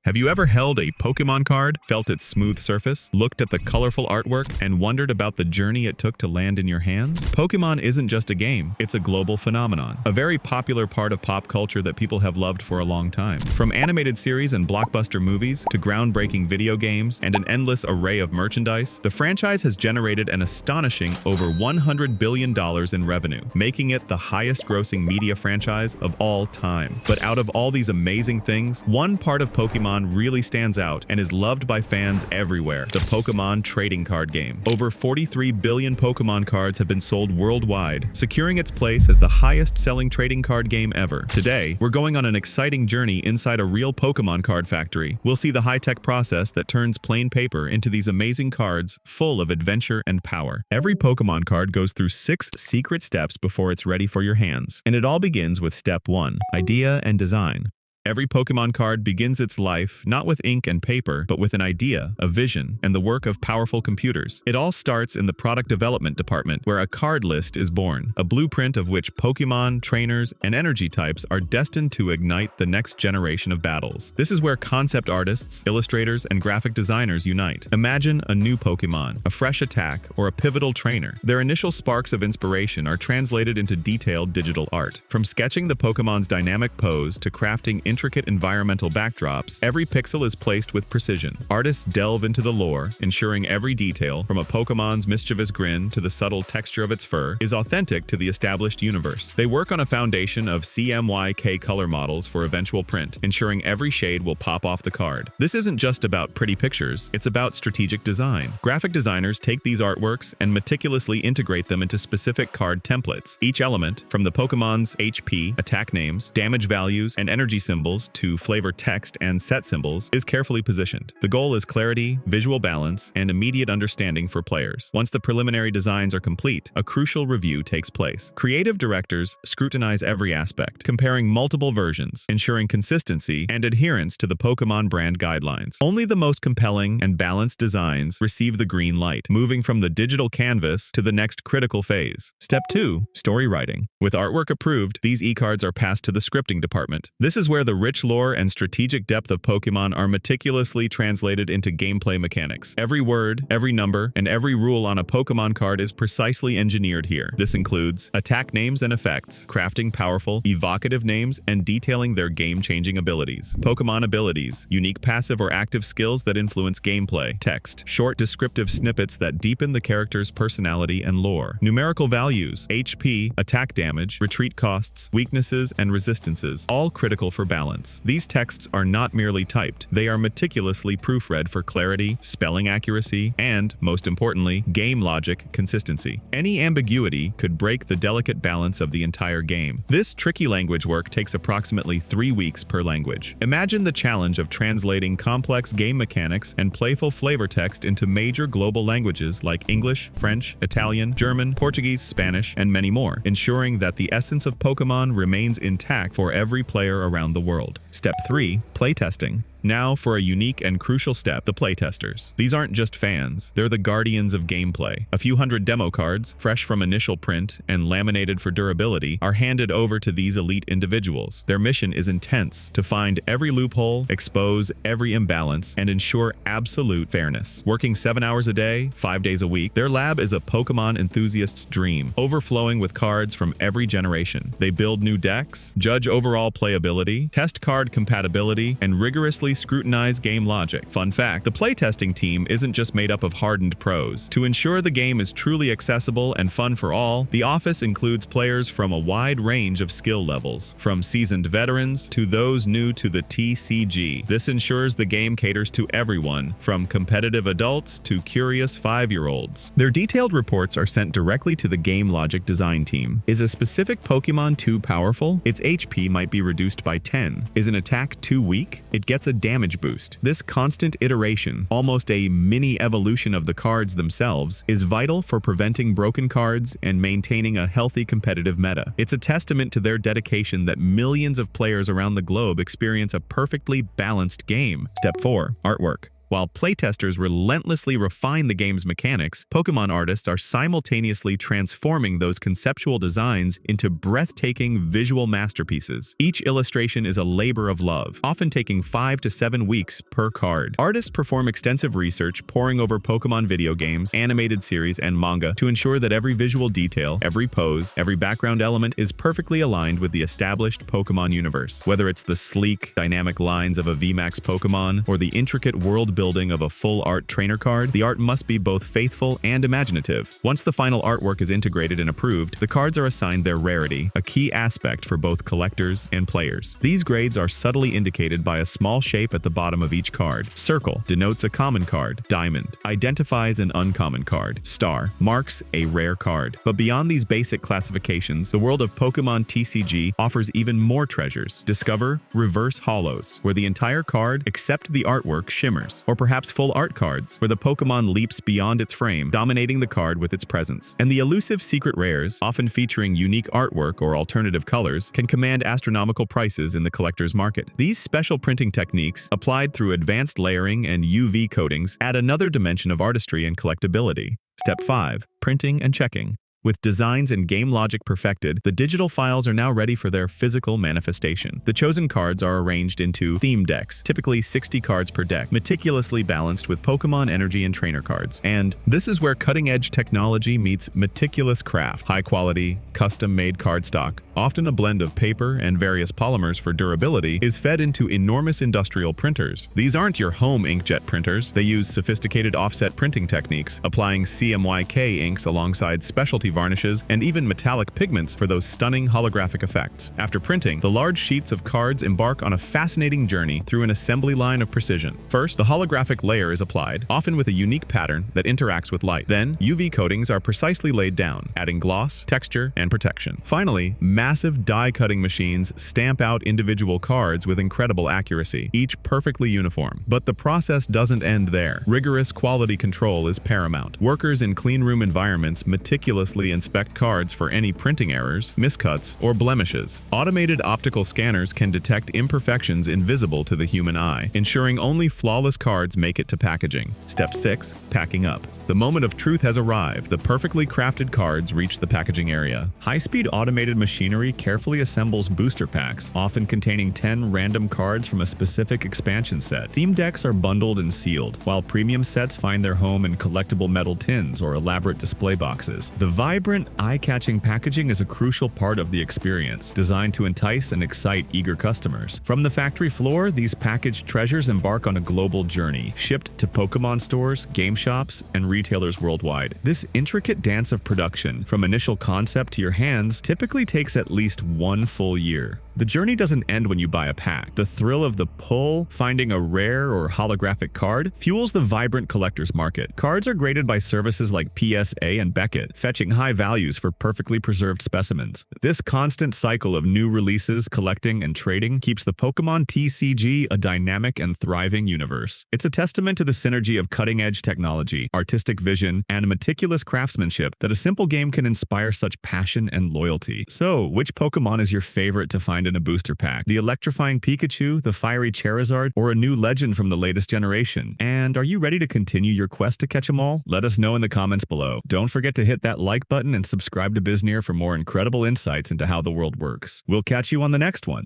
Have you ever held a Pokémon card, felt its smooth surface, looked at the colorful artwork, and wondered about the journey it took to land in your hands? Pokémon isn't just a game, it's a global phenomenon, a very popular part of pop culture that people have loved for a long time. From animated series and blockbuster movies to groundbreaking video games and an endless array of merchandise, the franchise has generated an astonishing over $100 billion in revenue, making it the highest-grossing media franchise of all time. But out of all these amazing things, one part of Pokémon really stands out and is loved by fans everywhere: the Pokémon trading card game. Over 43 billion Pokémon cards have been sold worldwide, securing its place as the highest-selling trading card game ever. Today, we're going on an exciting journey inside a real Pokémon card factory. We'll see the high-tech process that turns plain paper into these amazing cards full of adventure and power. Every Pokémon card goes through 6 secret steps before it's ready for your hands, and it all begins with step 1, idea and design. Every Pokémon card begins its life not with ink and paper, but with an idea, a vision, and the work of powerful computers. It all starts in the product development department, where a card list is born, a blueprint of which Pokémon, trainers, and energy types are destined to ignite the next generation of battles. This is where concept artists, illustrators, and graphic designers unite. Imagine a new Pokémon, a fresh attack, or a pivotal trainer. Their initial sparks of inspiration are translated into detailed digital art. From sketching the Pokémon's dynamic pose to crafting intricate environmental backdrops, every pixel is placed with precision. Artists delve into the lore, ensuring every detail, from a Pokémon's mischievous grin to the subtle texture of its fur, is authentic to the established universe. They work on a foundation of CMYK color models for eventual print, ensuring every shade will pop off the card. This isn't just about pretty pictures, it's about strategic design. Graphic designers take these artworks and meticulously integrate them into specific card templates. Each element, from the Pokémon's HP, attack names, damage values, and energy symbols to flavor text and set symbols, is carefully positioned. The goal is clarity, visual balance, and immediate understanding for players. Once the preliminary designs are complete, a crucial review takes place. Creative directors scrutinize every aspect, comparing multiple versions, ensuring consistency and adherence to the Pokémon brand guidelines. Only the most compelling and balanced designs receive the green light, moving from the digital canvas to the next critical phase. Step 2. Story writing. With artwork approved, these e-cards are passed to the scripting department. This is where the rich lore and strategic depth of Pokémon are meticulously translated into gameplay mechanics. Every word, every number, and every rule on a Pokémon card is precisely engineered here. This includes attack names and effects, crafting powerful, evocative names, and detailing their game-changing abilities. Pokémon abilities, unique passive or active skills that influence gameplay. Text, short descriptive snippets that deepen the character's personality and lore. Numerical values, HP, attack damage, retreat costs, weaknesses, and resistances, all critical for balance. These texts are not merely typed, they are meticulously proofread for clarity, spelling accuracy, and, most importantly, game logic consistency. Any ambiguity could break the delicate balance of the entire game. This tricky language work takes approximately 3 weeks per language. Imagine the challenge of translating complex game mechanics and playful flavor text into major global languages like English, French, Italian, German, Portuguese, Spanish, and many more, ensuring that the essence of Pokémon remains intact for every player around the world. Step 3. Playtesting. Now for a unique and crucial step, the playtesters. These aren't just fans, they're the guardians of gameplay. A few hundred demo cards, fresh from initial print and laminated for durability, are handed over to these elite individuals. Their mission is intense: to find every loophole, expose every imbalance, and ensure absolute fairness. Working 7 hours a day, 5 days a week, their lab is a Pokémon enthusiast's dream, overflowing with cards from every generation. They build new decks, judge overall playability, test card compatibility, and rigorously scrutinize game logic. Fun fact, the playtesting team isn't just made up of hardened pros. To ensure the game is truly accessible and fun for all, the office includes players from a wide range of skill levels, from seasoned veterans to those new to the TCG. This ensures the game caters to everyone, from competitive adults to curious 5-year-olds. Their detailed reports are sent directly to the game logic design team. Is a specific Pokémon too powerful? Its HP might be reduced by 10. Is an attack too weak? It gets a damage boost. This constant iteration, almost a mini evolution of the cards themselves, is vital for preventing broken cards and maintaining a healthy competitive meta. It's a testament to their dedication that millions of players around the globe experience a perfectly balanced game. Step 4. Artwork. While playtesters relentlessly refine the game's mechanics, Pokémon artists are simultaneously transforming those conceptual designs into breathtaking visual masterpieces. Each illustration is a labor of love, often taking 5 to 7 weeks per card. Artists perform extensive research, poring over Pokémon video games, animated series, and manga to ensure that every visual detail, every pose, every background element is perfectly aligned with the established Pokémon universe. Whether it's the sleek, dynamic lines of a VMAX Pokémon or the intricate world building of a full-art trainer card, the art must be both faithful and imaginative. Once the final artwork is integrated and approved, the cards are assigned their rarity, a key aspect for both collectors and players. These grades are subtly indicated by a small shape at the bottom of each card. Circle denotes a common card. Diamond identifies an uncommon card. Star marks a rare card. But beyond these basic classifications, the world of Pokémon TCG offers even more treasures. Discover reverse holos, where the entire card, except the artwork, shimmers. Or perhaps full art cards, where the Pokémon leaps beyond its frame, dominating the card with its presence. And the elusive secret rares, often featuring unique artwork or alternative colors, can command astronomical prices in the collector's market. These special printing techniques, applied through advanced layering and UV coatings, add another dimension of artistry and collectability. Step 5. Printing and checking. With designs and game logic perfected, the digital files are now ready for their physical manifestation. The chosen cards are arranged into theme decks, typically 60 cards per deck, meticulously balanced with Pokémon energy and trainer cards. And this is where cutting-edge technology meets meticulous craft. High-quality, custom-made cardstock, often a blend of paper and various polymers for durability, is fed into enormous industrial printers. These aren't your home inkjet printers. They use sophisticated offset printing techniques, applying CMYK inks alongside specialty varnishes, and even metallic pigments for those stunning holographic effects. After printing, the large sheets of cards embark on a fascinating journey through an assembly line of precision. First, the holographic layer is applied, often with a unique pattern that interacts with light. Then, UV coatings are precisely laid down, adding gloss, texture, and protection. Finally, massive die-cutting machines stamp out individual cards with incredible accuracy, each perfectly uniform. But the process doesn't end there. Rigorous quality control is paramount. Workers in cleanroom environments meticulously inspect cards for any printing errors, miscuts, or blemishes. Automated optical scanners can detect imperfections invisible to the human eye, ensuring only flawless cards make it to packaging. Step 6. Packing up. The moment of truth has arrived. The perfectly crafted cards reach the packaging area. High-speed automated machinery carefully assembles booster packs, often containing 10 random cards from a specific expansion set. Theme decks are bundled and sealed, while premium sets find their home in collectible metal tins or elaborate display boxes. The vibrant, eye-catching packaging is a crucial part of the experience, designed to entice and excite eager customers. From the factory floor, these packaged treasures embark on a global journey, shipped to Pokémon stores, game shops, and retailers worldwide. This intricate dance of production, from initial concept to your hands, typically takes at least 1 full year. The journey doesn't end when you buy a pack. The thrill of the pull, finding a rare or holographic card, fuels the vibrant collector's market. Cards are graded by services like PSA and Beckett, fetching high values for perfectly preserved specimens. This constant cycle of new releases, collecting, and trading keeps the Pokémon TCG a dynamic and thriving universe. It's a testament to the synergy of cutting-edge technology, artistic vision, and meticulous craftsmanship that a simple game can inspire such passion and loyalty. So, which Pokémon is your favorite to find in a booster pack? The electrifying Pikachu, the fiery Charizard, or a new legend from the latest generation? And are you ready to continue your quest to catch them all? Let us know in the comments below. Don't forget to hit that like button and subscribe to Bizneer for more incredible insights into how the world works. We'll catch you on the next one.